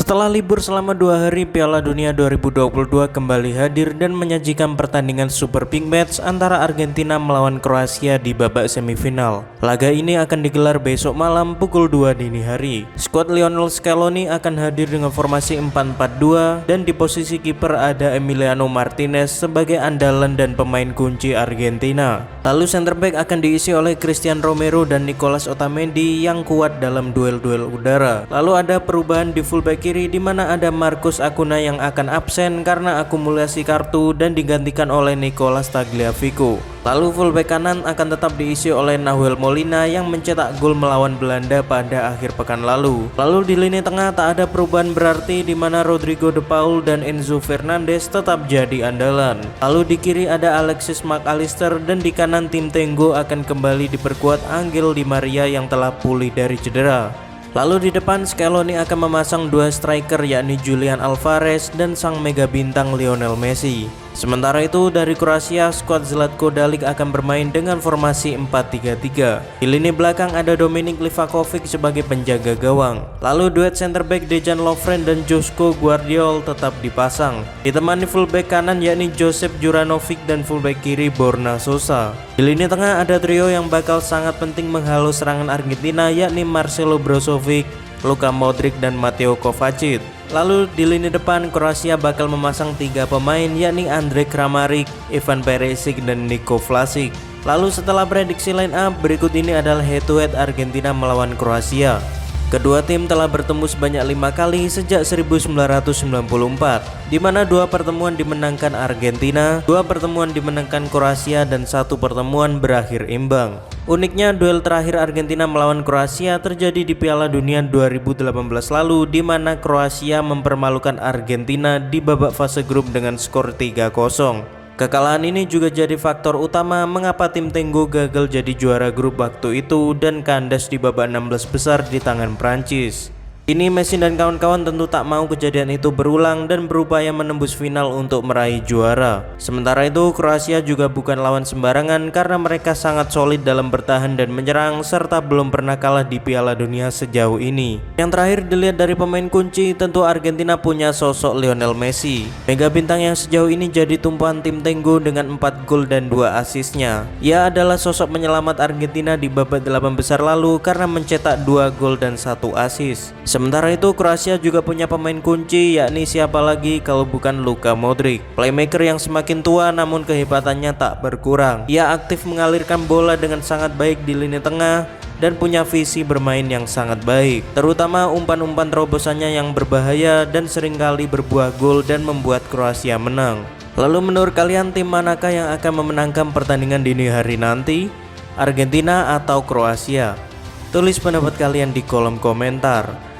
Setelah libur selama 2 hari, Piala Dunia 2022 kembali hadir dan menyajikan pertandingan Super Big Match antara Argentina melawan Kroasia di babak semifinal. Laga ini akan digelar besok malam pukul 2 dini hari. Skuad Lionel Scaloni akan hadir dengan formasi 4-4-2 dan di posisi kiper ada Emiliano Martinez sebagai andalan dan pemain kunci Argentina. Lalu center back akan diisi oleh Christian Romero dan Nicolas Otamendi yang kuat dalam duel-duel udara. Lalu ada perubahan di fullback kiri di mana ada Marcus Acuna yang akan absen karena akumulasi kartu dan digantikan oleh Nicolas Tagliafico. Lalu fullback kanan akan tetap diisi oleh Nahuel Molina yang mencetak gol melawan Belanda pada akhir pekan lalu. Lalu di lini tengah tak ada perubahan berarti di mana Rodrigo De Paul dan Enzo Fernandez tetap jadi andalan. Lalu di kiri ada Alexis Mac Allister dan di kanan tim Tenggo akan kembali diperkuat Angel Di Maria yang telah pulih dari cedera. Lalu di depan Scaloni akan memasang dua striker yakni Julian Alvarez dan sang mega bintang Lionel Messi. Sementara itu dari Kroasia, skuad Zlatko Dalic akan bermain dengan formasi 4-3-3. Di lini belakang ada Dominik Livakovic sebagai penjaga gawang. Lalu duet center back Dejan Lovren dan Joško Gvardiol tetap dipasang. Ditemani fullback kanan yakni Josep Juranovic dan fullback kiri Borna Sosa. Di lini tengah ada trio yang bakal sangat penting menghalau serangan Argentina yakni Marcelo Brozovic, Luka Modric dan Mateo Kovacic. Lalu di lini depan Kroasia bakal memasang 3 pemain yakni Andre Kramaric, Ivan Perisic dan Niko Vlasic. Lalu setelah prediksi line up, berikut ini adalah head to head Argentina melawan Kroasia. Kedua tim telah bertemu sebanyak 5 kali sejak 1994, di mana 2 pertemuan dimenangkan Argentina, 2 pertemuan dimenangkan Kroasia dan 1 pertemuan berakhir imbang. Uniknya duel terakhir Argentina melawan Kroasia terjadi di Piala Dunia 2018 lalu di mana Kroasia mempermalukan Argentina di babak fase grup dengan skor 3-0. Kekalahan ini juga jadi faktor utama mengapa tim Tenggo gagal jadi juara grup waktu itu dan kandas di babak 16 besar di tangan Prancis. Ini Messi dan kawan-kawan tentu tak mau kejadian itu berulang dan berupaya menembus final untuk meraih juara. Sementara itu Kroasia juga bukan lawan sembarangan karena mereka sangat solid dalam bertahan dan menyerang serta belum pernah kalah di Piala Dunia sejauh ini. Yang terakhir dilihat dari pemain kunci, tentu Argentina punya sosok Lionel Messi, mega bintang yang sejauh ini jadi tumpuan tim Tenggo dengan 4 gol dan 2 asisnya. Ia adalah sosok penyelamat Argentina di babak 8 besar lalu karena mencetak 2 gol dan 1 asis. Sementara itu Kroasia juga punya pemain kunci yakni siapa lagi kalau bukan Luka Modric, playmaker yang semakin tua namun kehebatannya tak berkurang. Ia aktif mengalirkan bola dengan sangat baik di lini tengah dan punya visi bermain yang sangat baik, terutama umpan-umpan terobosannya yang berbahaya dan seringkali berbuah gol dan membuat Kroasia menang. Lalu menurut kalian tim manakah yang akan memenangkan pertandingan dini hari nanti? Argentina atau Kroasia? Tulis pendapat kalian di kolom komentar.